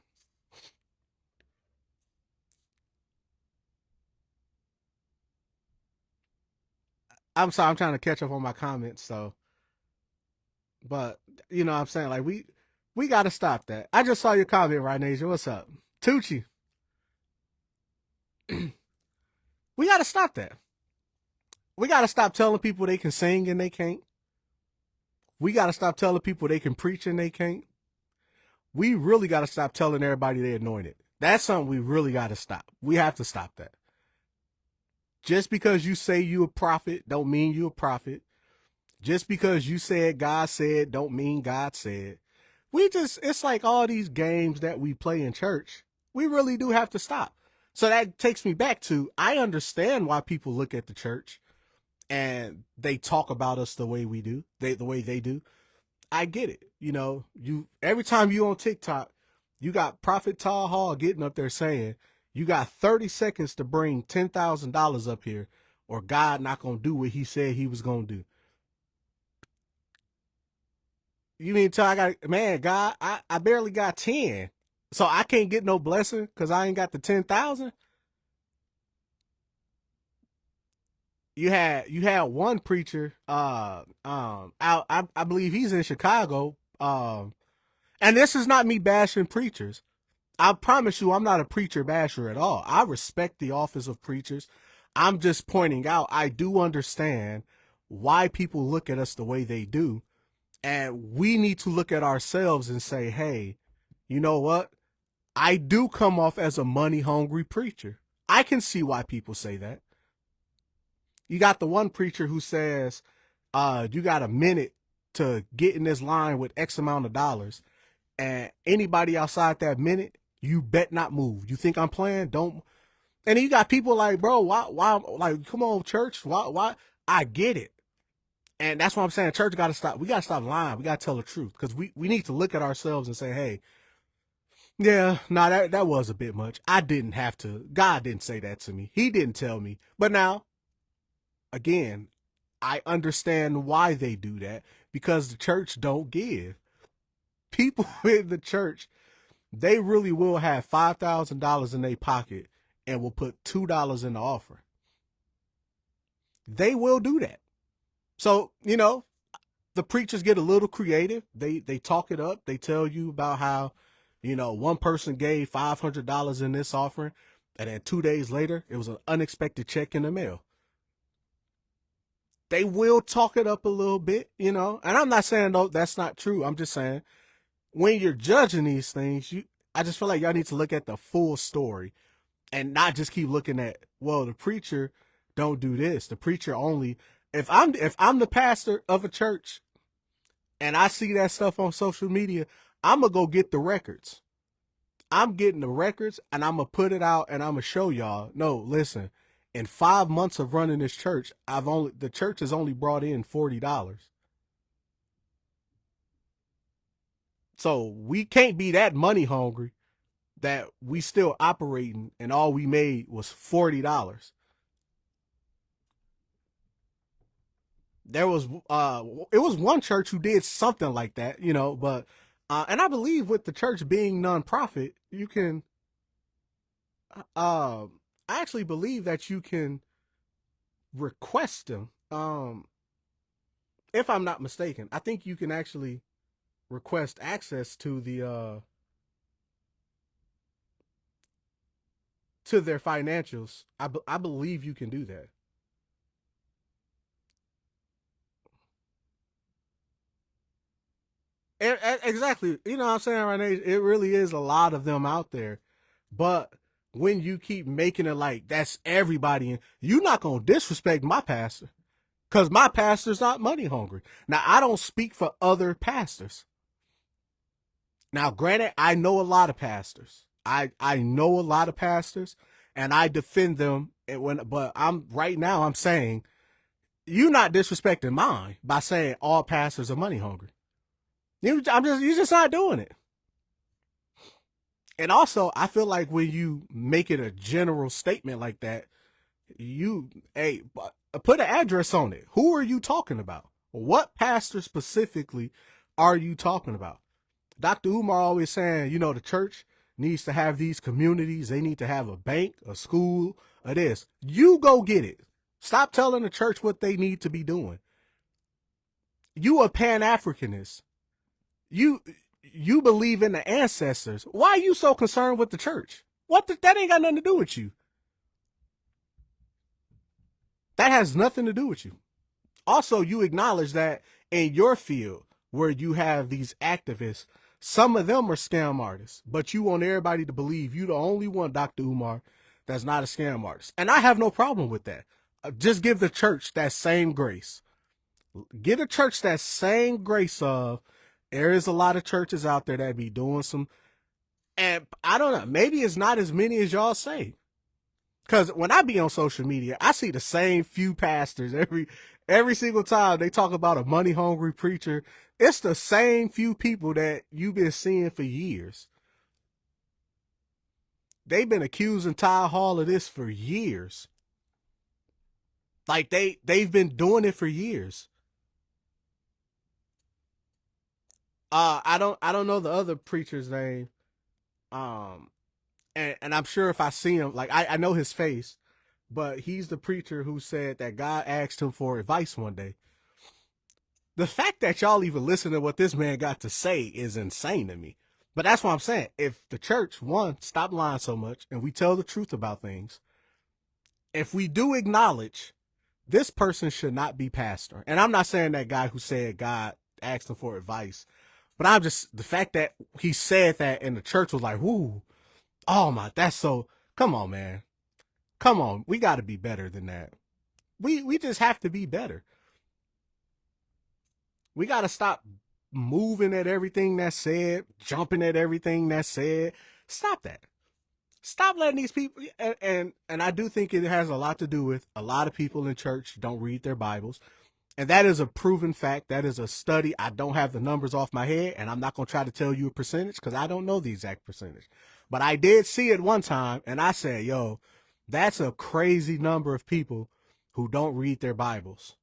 Speaker 1: I'm sorry, I'm trying to catch up on my comments, so. But, you know what I'm saying? Like, we got to stop that. I just saw your comment, right, Nasia? What's up? Tucci. We got to stop that. We got to stop telling people they can sing and they can't. We got to stop telling people they can preach and they can't. We really got to stop telling everybody they're anointed. That's something we really got to stop. We have to stop that. Just because you say you a prophet don't mean you a prophet. Just because you said God said don't mean God said. It's like all these games that we play in church. We really do have to stop. So that takes me back to, I understand why people look at the church and they talk about us the way we do, the way they do. I get it. You know, every time you on TikTok, you got Prophet Tal Hall getting up there saying, you got 30 seconds to bring $10,000 up here, or God not going to do what he said he was going to do. You mean tell God, I barely got 10. So I can't get no blessing because I ain't got the 10,000. You had one preacher, out, I believe he's in Chicago. And this is not me bashing preachers. I promise you, I'm not a preacher basher at all. I respect the office of preachers. I'm just pointing out, I do understand why people look at us the way they do. And we need to look at ourselves and say, hey, you know what? I do come off as a money hungry preacher. I can see why people say that. You got the one preacher who says, you got a minute to get in this line with X amount of dollars. And anybody outside that minute, you bet not move. You think I'm playing? Don't. And you got people like, bro, why, like, come on, church. Why? I get it. And that's what I'm saying. Church got to stop. We got to stop lying. We got to tell the truth, because we need to look at ourselves and say, hey, yeah, nah, that was a bit much. I didn't have to. God didn't say that to me. He didn't tell me. But now, again, I understand why they do that, because the church don't give. People in the church, they really will have $5,000 in their pocket and will put $2 in the offering. They will do that. So, you know, the preachers get a little creative. They talk it up. They tell you about how, you know, one person gave $500 in this offering, and then 2 days later, it was an unexpected check in the mail. They will talk it up a little bit, you know, and I'm not saying, no, that's not true. I'm just saying, when you're judging these things, I just feel like y'all need to look at the full story and not just keep looking at, well, the preacher don't do this. The preacher only, if I'm the pastor of a church and I see that stuff on social media, I'm going to go get the records. I'm getting the records and I'm going to put it out and I'm going to show y'all, no, listen, in 5 months of running this church, the church has only brought in $40. So we can't be that money hungry that we still operating and all we made was $40. There was it was one church who did something like that, you know, but and I believe with the church being nonprofit, you can I actually believe that you can request them. If I'm not mistaken, I think you can actually request access to to their financials. I believe you can do that. Exactly. You know what I'm saying, Renee? It really is a lot of them out there. But when you keep making it like that's everybody, you're not going to disrespect my pastor, because my pastor's not money hungry. Now, I don't speak for other pastors. Now, granted, I know a lot of pastors. I know a lot of pastors, and I defend them. But I'm saying you're not disrespecting mine by saying all pastors are money hungry. You're just not doing it. And also, I feel like when you make it a general statement like that, put an address on it. Who are you talking about? What pastor specifically are you talking about? Dr. Umar always saying, you know, the church needs to have these communities. They need to have a bank, a school, or this. You go get it. Stop telling the church what they need to be doing. You a Pan-Africanist. You believe in the ancestors. Why are you so concerned with the church? That ain't got nothing to do with you. That has nothing to do with you. Also, you acknowledge that in your field where you have these activists, some of them are scam artists, but you want everybody to believe you the only one, Dr. Umar, that's not a scam artist. And I have no problem with that. Just give the church that same grace. Give the church that same grace of, there is a lot of churches out there that be doing some, and I don't know, maybe it's not as many as y'all say. Because when I be on social media, I see the same few pastors every single time they talk about a money hungry preacher. It's the same few people that you've been seeing for years. They've been accusing Ty Hall of this for years. Like they've been doing it for years. I don't know the other preacher's name. And I'm sure if I see him, like I know his face, but he's the preacher who said that God asked him for advice one day. The fact that y'all even listen to what this man got to say is insane to me. But that's what I'm saying. If the church, one, stop lying so much and we tell the truth about things, if we do acknowledge this person should not be pastor, and I'm not saying that guy who said God asked him for advice, but I'm just, the fact that he said that and the church was like, whoo, oh my, that's so, come on, man. Come on. We got to be better than that. We just have to be better. We got to stop moving at everything that's said, jumping at everything that's said. Stop that. Stop letting these people, and I do think it has a lot to do with a lot of people in church don't read their Bibles. And that is a proven fact. That is a study. I don't have the numbers off my head, and I'm not going to try to tell you a percentage because I don't know the exact percentage. But I did see it one time, and I said, yo, that's a crazy number of people who don't read their Bibles.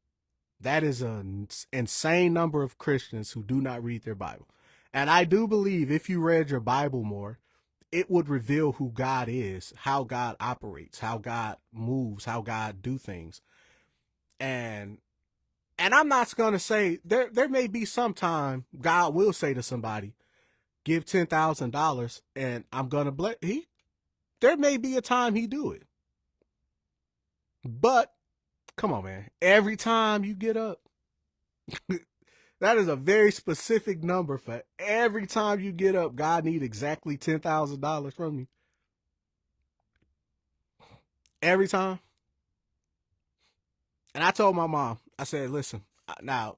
Speaker 1: That is an insane number of Christians who do not read their Bible. And I do believe if you read your Bible more, it would reveal who God is, how God operates, how God moves, how God do things. And I'm not going to say, there may be some time God will say to somebody, give $10,000 and I'm going to bless. There may be a time he do it. But come on, man. Every time you get up, that is a very specific number for every time you get up. God need exactly $10,000 from you. Every time. And I told my mom, I said, listen, now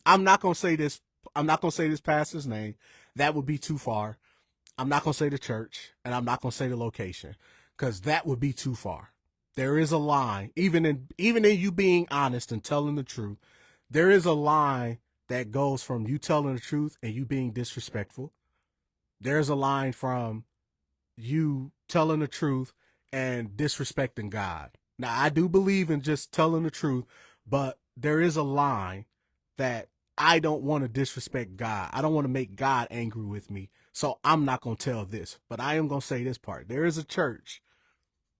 Speaker 1: I'm not going to say this. I'm not going to say this pastor's name. That would be too far. I'm not going to say the church, and I'm not going to say the location because that would be too far. There is a line, even in you being honest and telling the truth, there is a line that goes from you telling the truth and you being disrespectful. There's a line from you telling the truth and disrespecting God. Now, I do believe in just telling the truth, but there is a line that I don't want to disrespect God. I don't want to make God angry with me. So I'm not going to tell this, but I am going to say this part. There is a church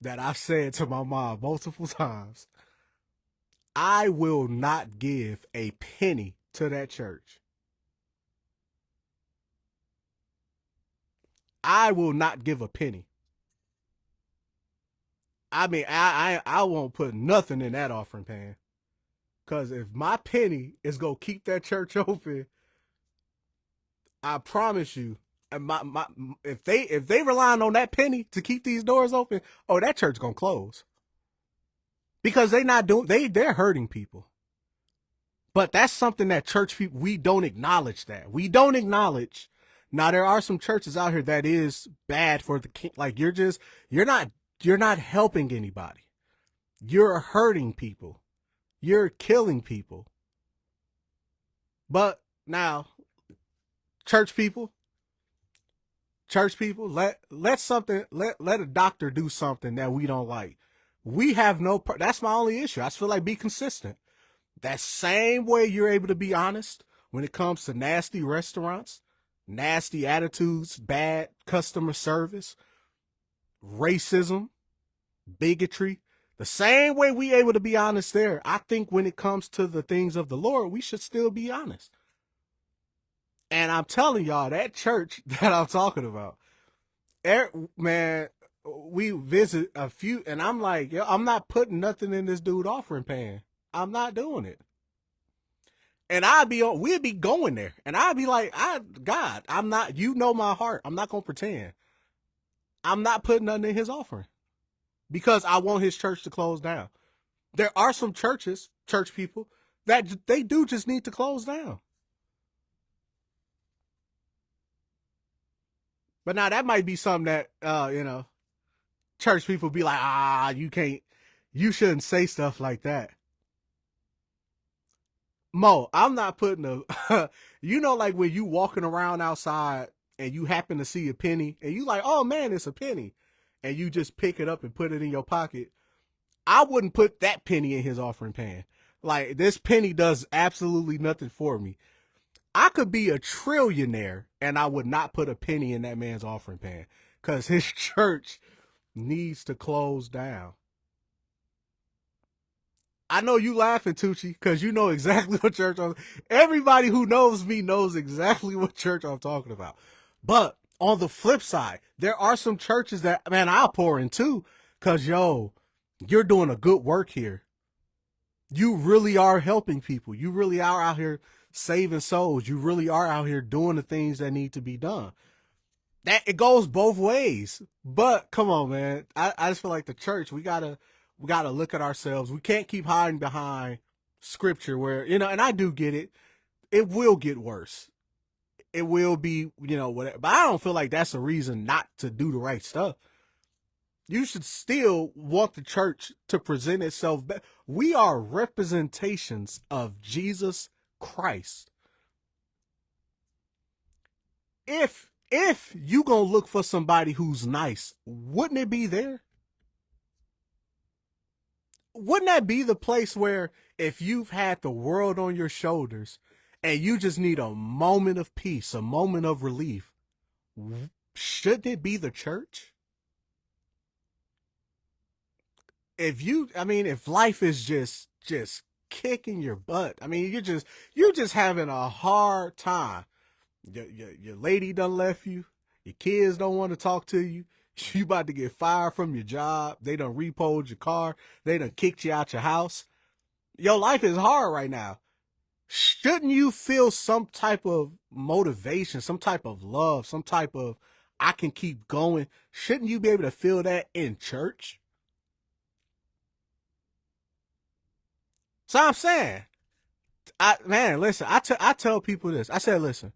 Speaker 1: that I've said to my mom multiple times, I will not give a penny to that church. I will not give a penny. I mean, I won't put nothing in that offering pan. Because if my penny is going to keep that church open, I promise you, and if they relying on that penny to keep these doors open, oh, that church gonna close. Because they're hurting people. But that's something that church people, we don't acknowledge that. We don't acknowledge. Now there are some churches out here that is bad for the king. Like you're not helping anybody. You're hurting people. You're killing people. But now, church people, let a doctor do something that we don't like. We have that's my only issue. I just feel like be consistent. That same way you're able to be honest when it comes to nasty restaurants, nasty attitudes, bad customer service, racism, bigotry, the same way we able to be honest there, I think when it comes to the things of the Lord, we should still be honest. And I'm telling y'all, that church that I'm talking about, man, we visit a few, and I'm like, yo, I'm not putting nothing in this dude offering pan. I'm not doing it. And we'd be going there, and I'd be like, God, I'm not, you know my heart. I'm not going to pretend. I'm not putting nothing in his offering because I want his church to close down. There are some church people that they do just need to close down. But now that might be something that, church people be like, you shouldn't say stuff like that. Mo, I'm not putting like when you walking around outside and you happen to see a penny and you like, oh man, it's a penny. And you just pick it up and put it in your pocket. I wouldn't put that penny in his offering pan. Like this penny does absolutely nothing for me. I could be a trillionaire and I would not put a penny in that man's offering pan because his church needs to close down. I know you laughing, Tucci, because you know exactly what church everybody who knows me knows exactly what church I'm talking about. But On the flip side, there are some churches that, man, I'll pour in too, because, yo, you're doing a good work here. You really are helping people. You really are out here saving souls. You really are out here doing the things that need to be done. That it goes both ways. But come on, man. I just feel like the church, we gotta look at ourselves. We can't keep hiding behind scripture where, and I do get it. It will get worse. It will be, whatever. But I don't feel like that's a reason not to do the right stuff. You should still want the church to present itself. We are representations of Jesus Christ. If you gonna look for somebody who's nice, wouldn't it be there? Wouldn't that be the place where if you've had the world on your shoulders and you just need a moment of peace, a moment of relief, shouldn't it be the church? If life is just kicking your butt, you're just having a hard time. Your lady done left you. Your kids don't want to talk to you. You about to get fired from your job. They done repoed your car. They done kicked you out your house. Your life is hard right now. Shouldn't you feel some type of motivation, some type of love, some type of I can keep going? Shouldn't you be able to feel that in church? So I'm saying, listen, I tell people this. I said, listen,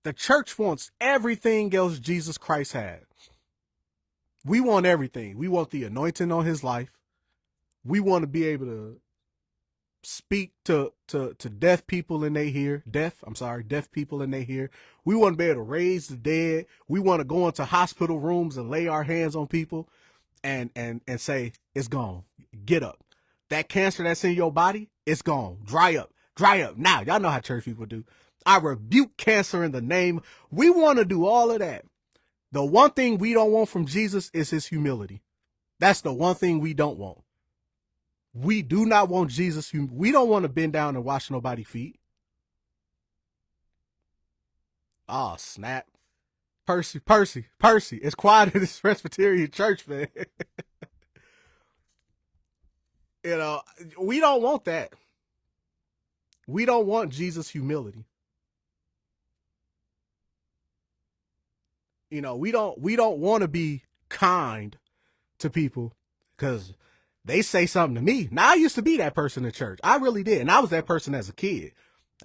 Speaker 1: the church wants everything else Jesus Christ had. We want everything. We want the anointing on his life. We want to be able to speak to deaf people in they hear. Deaf people in they hear. We want to be able to raise the dead. We want to go into hospital rooms and lay our hands on people and say, it's gone. Get up. That cancer that's in your body, it's gone. Dry up. Now, y'all know how church people do. I rebuke cancer in the name. We want to do all of that. The one thing we don't want from Jesus is his humility. That's the one thing we don't want. We do not want Jesus. We don't want to bend down and wash nobody's feet. Oh, snap. Percy. It's quiet in this Presbyterian church, man. We don't want that. We don't want Jesus' humility. We don't want to be kind to people because they say something to me. Now, I used to be that person in church. I really did. And I was that person as a kid.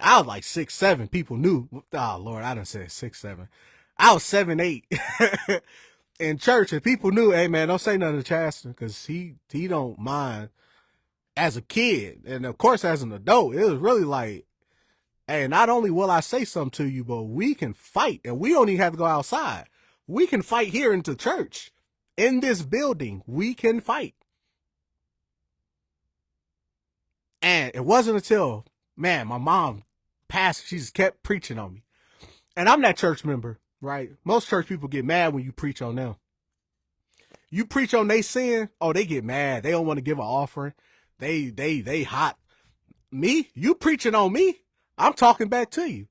Speaker 1: I was like 6'7". People knew. Oh, Lord, I done said 6'7". I was 7'8". in church, and people knew, hey, man, don't say nothing to Chasten because he don't mind. As a kid, and of course as an adult, it was really like, hey, not only will I say something to you, but we can fight, and we don't even have to go outside. We can fight here into church. In this building, we can fight. And it wasn't until, man, my mom passed, she just kept preaching on me. And I'm that church member, right? Most church people get mad when you preach on them. You preach on they sin, oh, they get mad. They don't want to give an offering. They hot. Me, you preaching on me, I'm talking back to you.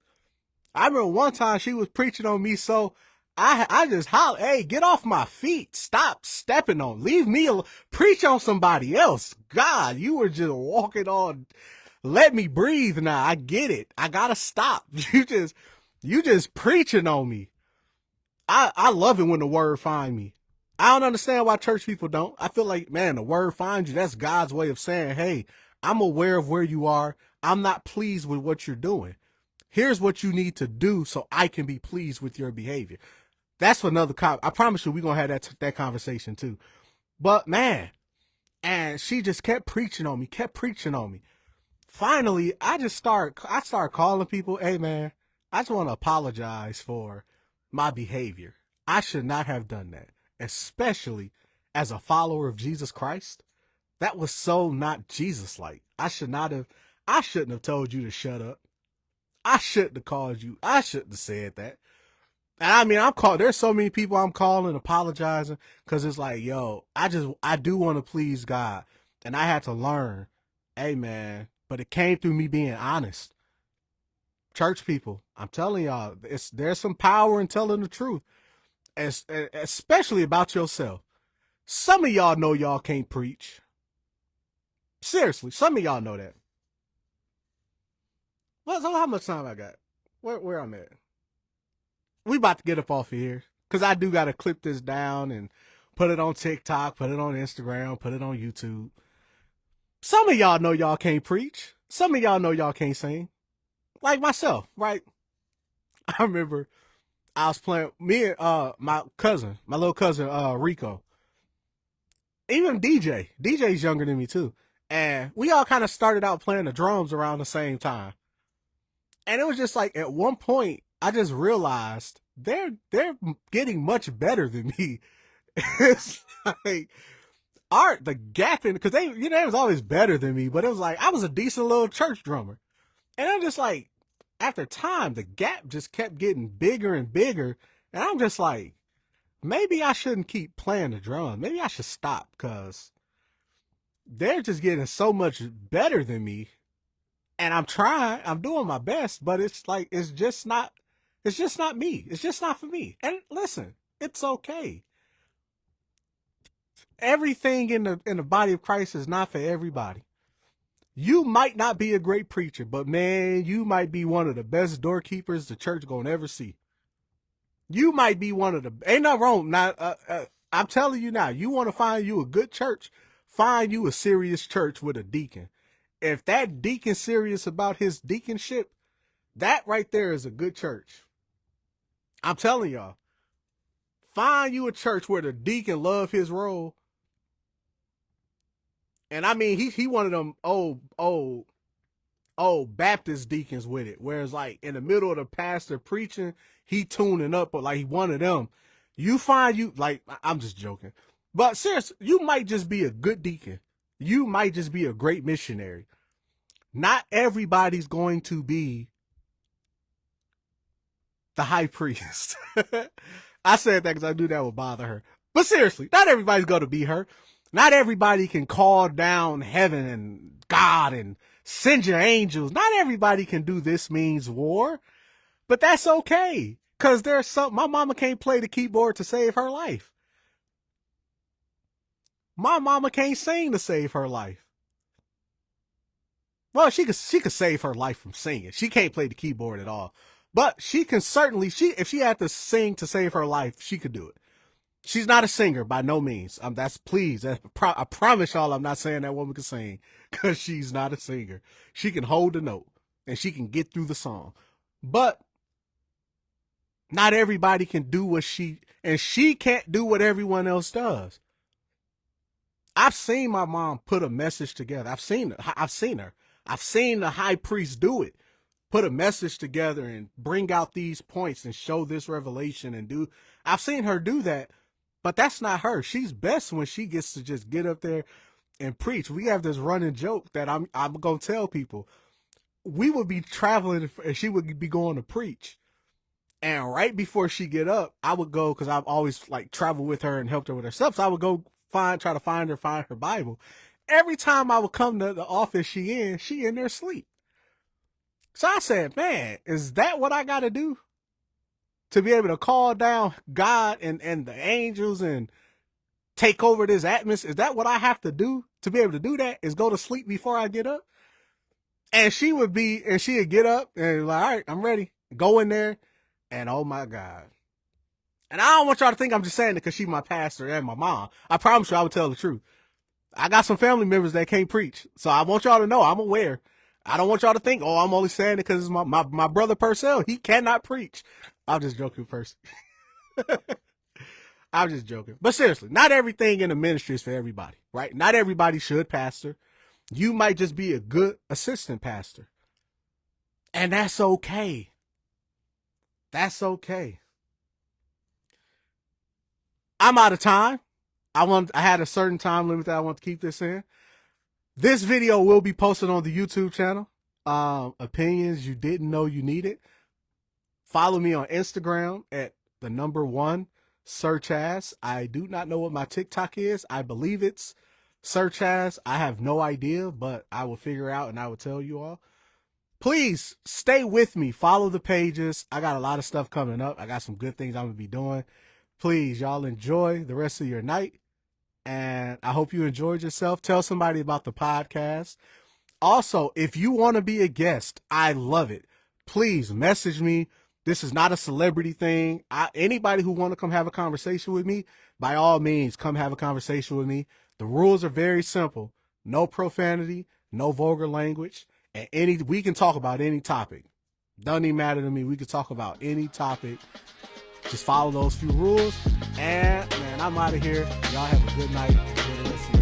Speaker 1: I remember one time she was preaching on me, so I just hollered, hey, get off my feet. Stop stepping on. Leave me alone. Preach on somebody else. God, you were just walking on. Let me breathe now. I get it. I gotta stop. You just preaching on me. I love it when the word find me. I don't understand why church people don't. I feel like, man, the word finds you. That's God's way of saying, hey, I'm aware of where you are. I'm not pleased with what you're doing. Here's what you need to do so I can be pleased with your behavior. That's for another I promise you we're going to have that conversation too. But, man, and she just kept preaching on me. Finally, I started calling people, hey, man, I just want to apologize for my behavior. I should not have done that. Especially as a follower of Jesus Christ. That was so not Jesus-like. I shouldn't have told you to shut up. I shouldn't have called you. I shouldn't have said that. And there's so many people I'm calling, apologizing, because it's like, yo, I do want to please God. And I had to learn, hey, man, but it came through me being honest. church people, I'm telling y'all, there's some power in telling the truth, especially about yourself. Some of y'all know y'all can't preach. Seriously, some of y'all know that. Well, so how much time I got? Where I'm at? We about to get up off of here because I do got to clip this down and put it on TikTok, put it on Instagram, put it on YouTube. Some of y'all know y'all can't preach. Some of y'all know y'all can't sing. Like myself, right? I remember I was playing, me and my little cousin, Rico. Even DJ's younger than me too. And we all kind of started out playing the drums around the same time. And it was just like, at one point, I just realized they're getting much better than me. It's like, the gap in, because they was always better than me, but it was like, I was a decent little church drummer. And I'm just like, after time, the gap just kept getting bigger and bigger. And I'm just like, maybe I shouldn't keep playing the drum. Maybe I should stop, because they're just getting so much better than me. And I'm doing my best, but it's like, it's just not me. It's just not for me. And listen, it's okay. Everything in the body of Christ is not for everybody. You might not be a great preacher, but man, you might be one of the best doorkeepers the church gonna ever see. You might be one of the, ain't nothing wrong. Now, I'm telling you now, you want to find you a good church, find you a serious church with a deacon. If that deacon's serious about his deaconship, that right there is a good church. I'm telling y'all, find you a church where the deacon love his role. And I mean, he one of them old Baptist deacons with it. Whereas like in the middle of the pastor preaching, he tuning up, but like one of them. You find you, like, I'm just joking. But seriously, you might just be a good deacon. You might just be a great missionary. Not everybody's going to be the high priest. I said that because I knew that would bother her. But seriously, not everybody's going to be her. Not everybody can call down heaven and God and send your angels. Not everybody can do This Means War. But that's okay. Because there's some, my mama can't play the keyboard to save her life. My mama can't sing to save her life. Well, she could save her life from singing. She can't play the keyboard at all. But she can certainly, if she had to sing to save her life, she could do it. She's not a singer by no means. I promise y'all I'm not saying that woman can sing, because she's not a singer. She can hold the note and she can get through the song. But not everybody can do what she can't do what everyone else does. I've seen my mom put a message together. I've seen her. I've seen the high priest do it. Put a message together and bring out these points and show this revelation and do. I've seen her do that, but that's not her. She's best when she gets to just get up there and preach. We have this running joke that I'm going to tell people. We would be traveling and she would be going to preach. And right before she get up, I would go, because I've always like traveled with her and helped her with her stuff. So I would go try to find her Bible. Every time I would come to the office she in there asleep. So I said, man, is that what I got to do to be able to call down God and the angels and take over this atmosphere? Is that what I have to do to be able to do that? Is go to sleep before I get up? And she'd get up and like, all right, I'm ready. Go in there. And oh my God. And I don't want y'all to think I'm just saying it because she's my pastor and my mom. I promise you I would tell the truth. I got some family members that can't preach. So I want y'all to know I'm aware. I don't want y'all to think, oh, I'm only saying it because it's my brother Purcell. He cannot preach. I'm just joking, person. I'm just joking. But seriously, not everything in the ministry is for everybody, right? Not everybody should pastor. You might just be a good assistant pastor. And that's okay. That's okay. I'm out of time. I had a certain time limit that I want to keep this in. This video will be posted on the YouTube channel. Opinions you didn't know you needed. Follow me on Instagram at @1 search as. I do not know what my TikTok is. I believe it's search as. I have no idea, but I will figure out and I will tell you all. please stay with me. Follow the pages. I got a lot of stuff coming up. I got some good things I'm going to be doing. Please, y'all enjoy the rest of your night. And I hope you enjoyed yourself. Tell somebody about the podcast. Also, if you want to be a guest, I love it. Please message me. This is not a celebrity thing. Anybody who want to come have a conversation with me, by all means, come have a conversation with me. The rules are very simple. No profanity, no vulgar language, and we can talk about any topic. Doesn't even matter to me. We can talk about any topic. Just follow those few rules. And, man, I'm out of here. Y'all have a good night.